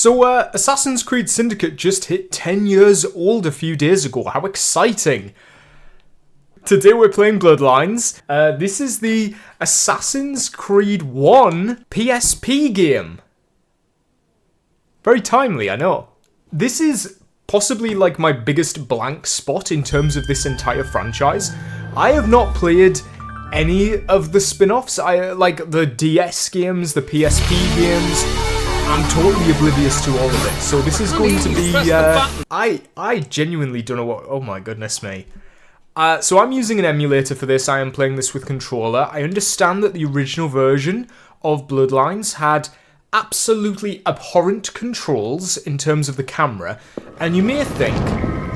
So, Assassin's Creed Syndicate just hit 10 years old a few days ago. How exciting! Today we're playing Bloodlines. This is the Assassin's Creed 1 PSP game. Very timely, I know. This is possibly like my biggest blank spot in terms of this entire franchise. I have not played any of the spin-offs. Like the DS games, the PSP games. I'm totally oblivious to all of it. So this is going to be, I genuinely don't know what, oh my goodness me. So I'm using an emulator for this. I am playing this with controller. I understand that the original version of Bloodlines had absolutely abhorrent controls in terms of the camera. And you may think,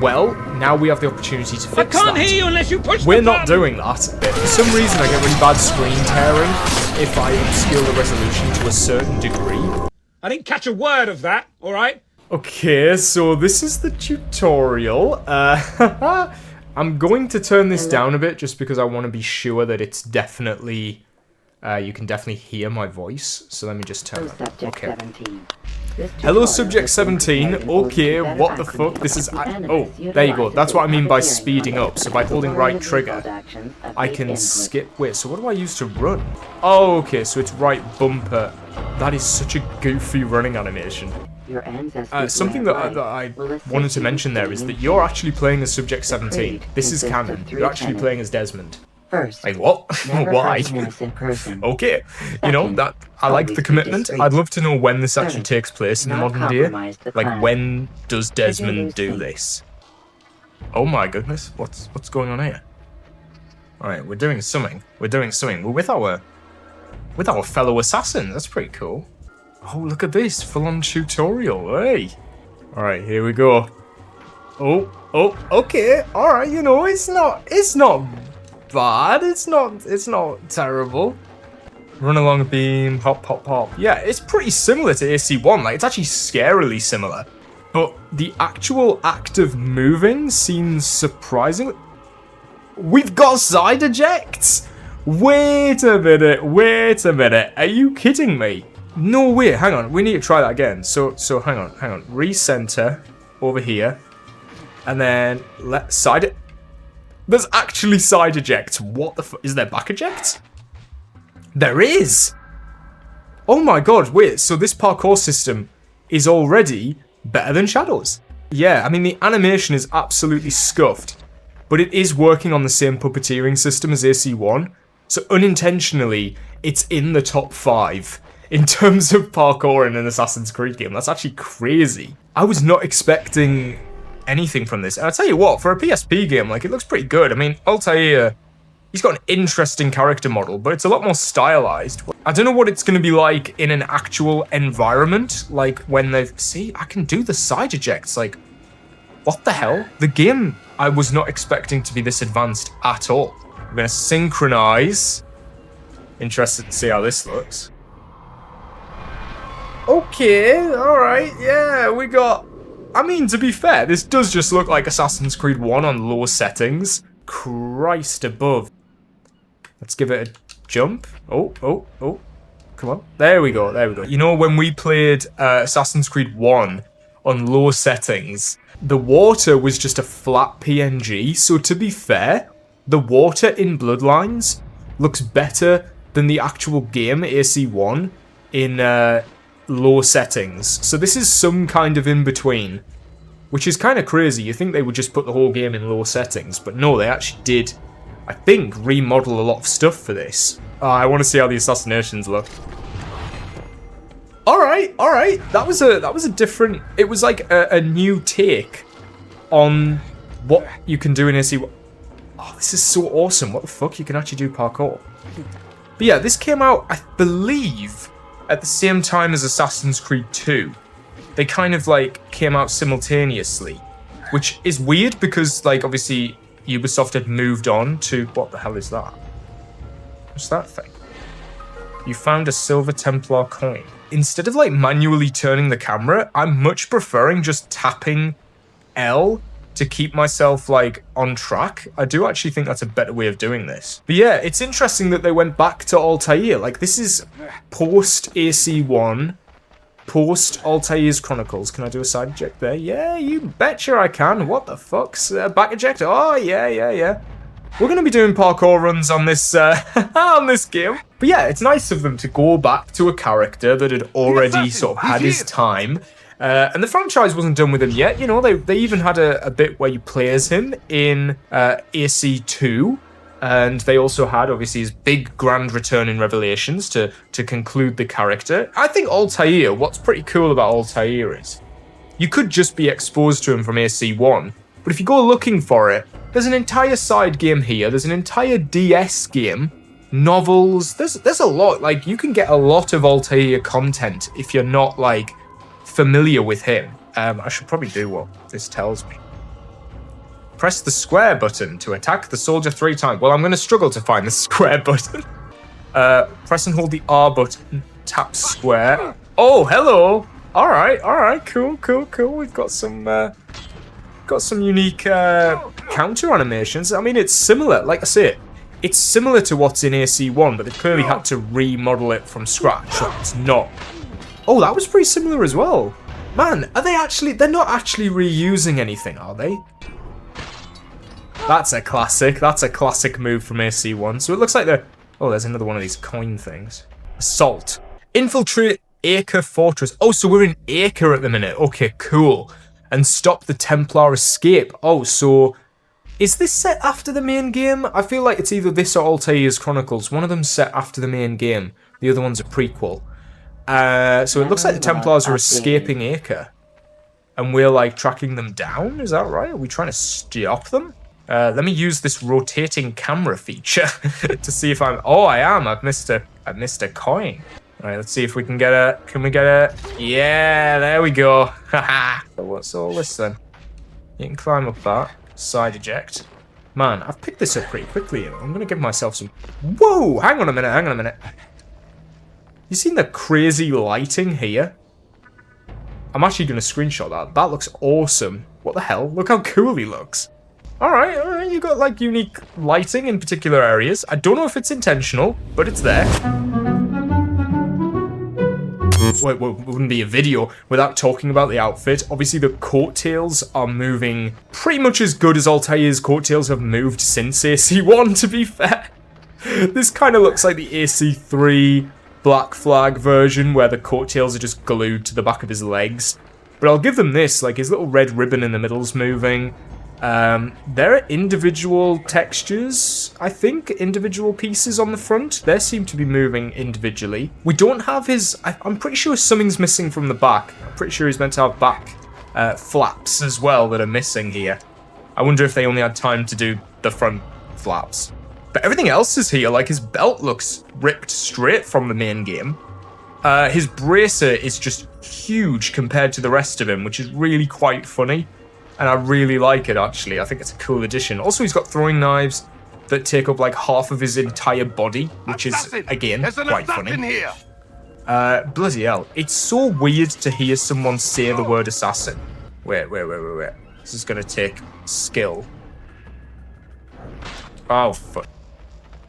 well, now we have the opportunity to fix that. I can't hear you unless you push We're the not button. doing that. For some reason I get really bad screen tearing if I upscale the resolution to a certain degree. I didn't catch a word of that, alright? Okay, so this is the tutorial. I'm going to turn this down a bit just because I want to be sure that it's definitely... you can definitely hear my voice. So let me just turn it. Okay. Hello, Subject 17. Okay, what the fuck? This is... oh, there you go. That's what I mean by speeding up. So by holding right trigger, I can skip... Wait, so what do I use to run? Oh, okay, so it's right bumper. That is such a goofy running animation. Something that I wanted to mention there is that you're actually playing as Subject 17. This is canon. You're actually playing as Desmond. Like, what? Why? Okay. You know, that I like the commitment. I'd love to know when this actually takes place in the modern day. Like, when does Desmond do this? Oh my goodness. What's going on here? Alright, we're doing something. We're with our fellow assassins. That's pretty cool. Oh, look at this. Full-on tutorial. Hey. Alright, here we go. Oh, okay. Alright, you know, it's not bad. It's not terrible. Run along a beam, hop, hop, hop. Yeah, it's pretty similar to AC1. Like, it's actually scarily similar. But the actual act of moving seems surprisingly... We've got side ejects? Wait a minute. Are you kidding me? No way. Hang on. We need to try that again. So hang on. Recenter over here. And then let side it. There's actually side ejects. What the fuck? Is there back ejects? There is. Oh my god. Wait. So this parkour system is already better than Shadows. Yeah. I mean, the animation is absolutely scuffed. But it is working on the same puppeteering system as AC1. So unintentionally, it's in the top 5 in terms of parkour in an Assassin's Creed game. That's actually crazy. I was not expecting anything from this. And I'll tell you what, for a PSP game, like, it looks pretty good. I mean, Altair, he's got an interesting character model, but it's a lot more stylized. I don't know what it's going to be like in an actual environment, like when they've... See, I can do the side ejects, like, what the hell? The game, I was not expecting to be this advanced at all. I'm going to synchronize. Interested to see how this looks. Okay, alright, yeah, we got... I mean, to be fair, this does just look like Assassin's Creed 1 on low settings. Christ above. Let's give it a jump. Oh. Come on. There we go. You know, when we played Assassin's Creed 1 on low settings, the water was just a flat PNG, so to be fair... The water in Bloodlines looks better than the actual game AC1 in low settings. So this is some kind of in-between, which is kind of crazy. You think they would just put the whole game in low settings, but no, they actually did, I think, remodel a lot of stuff for this. I want to see how the assassinations look. Alright. That was a different... It was like a new take on what you can do in AC1. Oh, this is so awesome. What the fuck? You can actually do parkour. But yeah, this came out, I believe, at the same time as Assassin's Creed 2. They kind of, like, came out simultaneously. Which is weird because, like, obviously, Ubisoft had moved on to... What the hell is that? What's that thing? You found a silver Templar coin. Instead of, like, manually turning the camera, I'm much preferring just tapping L to keep myself, like, on track. I do actually think that's a better way of doing this. But yeah, it's interesting that they went back to Altair. Like, this is post-AC1. post Altair's Chronicles. Can I do a side eject there? Yeah, you betcha I can. What the fuck's back eject? Oh, yeah. We're going to be doing parkour runs on this on this game. But yeah, it's nice of them to go back to a character that had already sort of had his time. And the franchise wasn't done with him yet. You know, they even had a bit where you play as him in AC2. And they also had, obviously, his big grand return in Revelations to conclude the character. I think Altair, what's pretty cool about Altair is you could just be exposed to him from AC1. But if you go looking for it, there's an entire side game here. There's an entire DS game, novels. There's a lot. Like, you can get a lot of Altair content if you're not, like, familiar with him. I should probably do what this tells me. Press the square button to attack the soldier 3 times. Well, I'm going to struggle to find the square button. Press and hold the R button. Tap square. Oh, hello. All right. Cool. We've got some unique counter animations. I mean, it's similar. Like I say, it's similar to what's in AC1, but they clearly had to remodel it from scratch. So it's not. Oh, that was pretty similar as well. Man, are they actually... They're not actually reusing anything, are they? That's a classic. That's a classic move from AC1. So it looks like they're... Oh, there's another one of these coin things. Assault. Infiltrate Acre Fortress. Oh, so we're in Acre at the minute. Okay, cool. And stop the Templar escape. Oh, so... Is this set after the main game? I feel like it's either this or Altair's Chronicles. One of them's set after the main game. The other one's a prequel. So it looks like the Templars are escaping Acre. And we're, like, tracking them down? Is that right? Are we trying to stop them? Let me use this rotating camera feature to see if I'm... Oh, I am. I've missed a coin. All right, let's see if we can get a... Can we get a... Yeah, there we go. Haha. So what's all this then? You can climb up that. Side eject. Man, I've picked this up pretty quickly. You know? I'm going to give myself some... Whoa! Hang on a minute. You seen the crazy lighting here? I'm actually going to screenshot that. That looks awesome. What the hell? Look how cool he looks. Alright, you got like unique lighting in particular areas. I don't know if it's intentional, but it's there. Wait, wouldn't be a video without talking about the outfit. Obviously the coattails are moving pretty much as good as Altair's coattails have moved since AC1, to be fair. This kind of looks like the AC3 Black Flag version where the coattails are just glued to the back of his legs. But I'll give them this, like his little red ribbon in the middle's moving. There are individual textures, I think, individual pieces on the front. They seem to be moving individually. We don't have his... I'm pretty sure something's missing from the back. I'm pretty sure he's meant to have back flaps as well that are missing here. I wonder if they only had time to do the front flaps. But everything else is here. Like, his belt looks ripped straight from the main game. His bracer is just huge compared to the rest of him, which is really quite funny. And I really like it, actually. I think it's a cool addition. Also, he's got throwing knives that take up, like, half of his entire body, which is, again, quite funny. Here. Bloody hell. It's so weird to hear someone say the word assassin. Wait. This is going to take skill. Oh, fuck.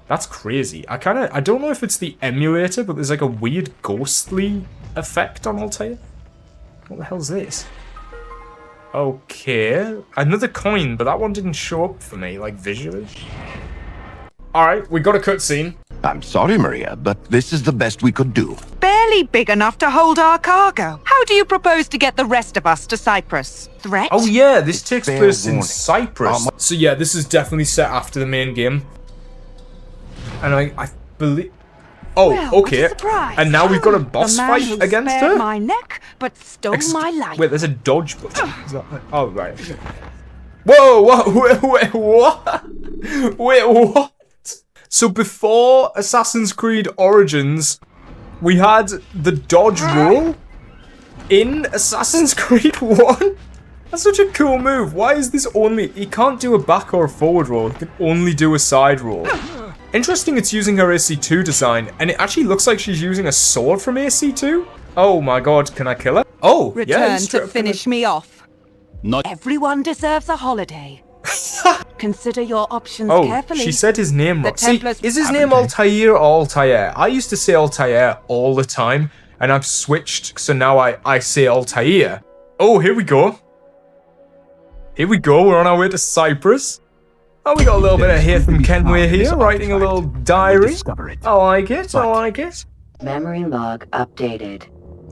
That's crazy. I don't know if it's the emulator, but there's, like, a weird ghostly effect on Altair. What the hell's this? Okay, another coin, but that one didn't show up for me, like, visually. Alright, we got a cutscene. I'm sorry, Maria, but this is the best we could do. Barely big enough to hold our cargo. How do you propose to get the rest of us to Cyprus? Threat? Oh yeah, this takes place in Cyprus. So yeah, this is definitely set after the main game. And I believe... Oh, well, okay. And now we've got a boss fight against her? My neck, but stole my life. Wait, there's a dodge button. Is that... Oh, right. Whoa, wait, what? Wait, what? So before Assassin's Creed Origins, we had the dodge roll in Assassin's Creed 1? That's such a cool move. Why is this only... He can't do a back or a forward roll. He can only do a side roll. Interesting it's using her AC2 design, and it actually looks like she's using a sword from AC2. Oh my god, can I kill her? Oh, Return to finish me off. Not everyone deserves a holiday. Consider your options carefully. She said his name wrong. See, is his name Altair or Altair? I used to say Altair all the time, and I've switched, so now I say Altair. Oh, here we go. Here we go, we're on our way to Cyprus. Oh, we got a little bit of here from Kenway here, writing a little diary. I like it, I like it. Memory log updated.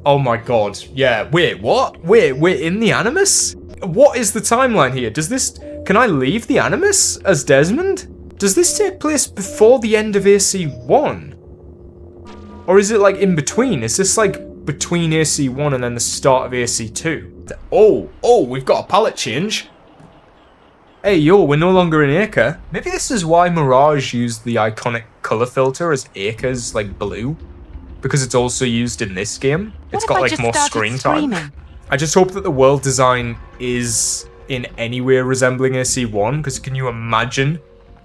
Oh my god, yeah, wait, what? Wait, we're in the Animus? What is the timeline here? Can I leave the Animus as Desmond? Does this take place before the end of AC1? Or is it like in between? Is this like between AC1 and then the start of AC2? Oh, we've got a palette change. Hey, yo, we're no longer in Acre. Maybe this is why Mirage used the iconic color filter as Acre's like blue. Because it's also used in this game. It's got like more screen time. I just hope that the world design is in any way resembling AC1, because can you imagine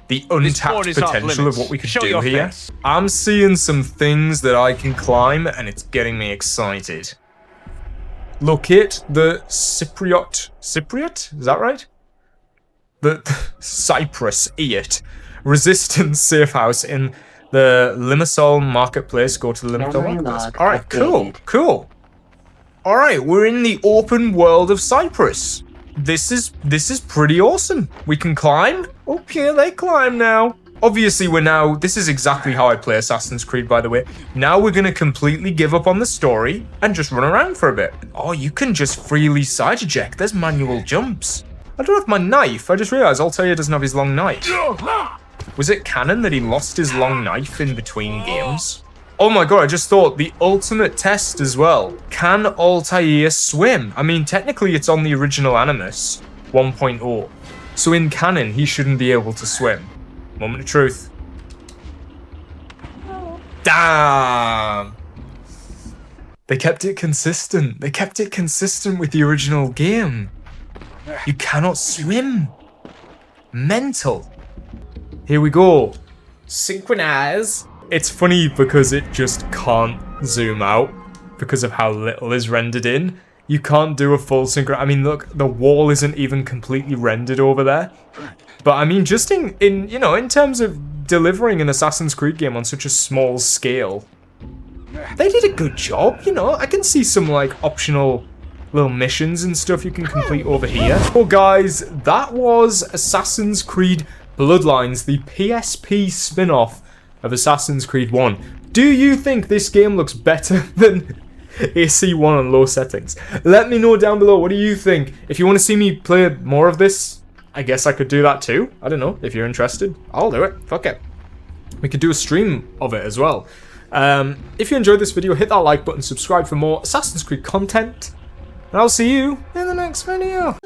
the untapped potential of what we could do here? I'm seeing some things that I can climb, and it's getting me excited. Locate the Cypriot, is that right? The Cyprus Iot resistance safe house in the Limassol marketplace. Go to the Limassol marketplace. Alright, cool. Alright, we're in the open world of Cyprus. This is pretty awesome. We can climb. Okay, they climb now. Obviously, this is exactly how I play Assassin's Creed, by the way. Now we're gonna completely give up on the story and just run around for a bit. Oh, you can just freely side eject. There's manual jumps. I don't have my knife. I just realized Altair doesn't have his long knife. Was it canon that he lost his long knife in between games? Oh my god, I just thought, the ultimate test as well. Can Altair swim? I mean, technically it's on the original Animus 1.0. So in canon, he shouldn't be able to swim. Moment of truth. Damn! They kept it consistent. They kept it consistent with the original game. You cannot swim. Mental. Here we go. Synchronize. It's funny because it just can't zoom out because of how little is rendered in. You can't do a full synchro. I mean, look, the wall isn't even completely rendered over there. But I mean, just in terms of delivering an Assassin's Creed game on such a small scale, they did a good job. I can see some like optional little missions and stuff you can complete over here. Well, guys, that was Assassin's Creed Bloodlines, the PSP spin-off of Assassin's Creed 1. Do you think this game looks better than AC1 on low settings? Let me know down below. What do you think? If you want to see me play more of this, I guess I could do that too. I don't know. If you're interested, I'll do it. Fuck it. We could do a stream of it as well. If you enjoyed this video, hit that like button, subscribe for more Assassin's Creed content, and I'll see you in the next video.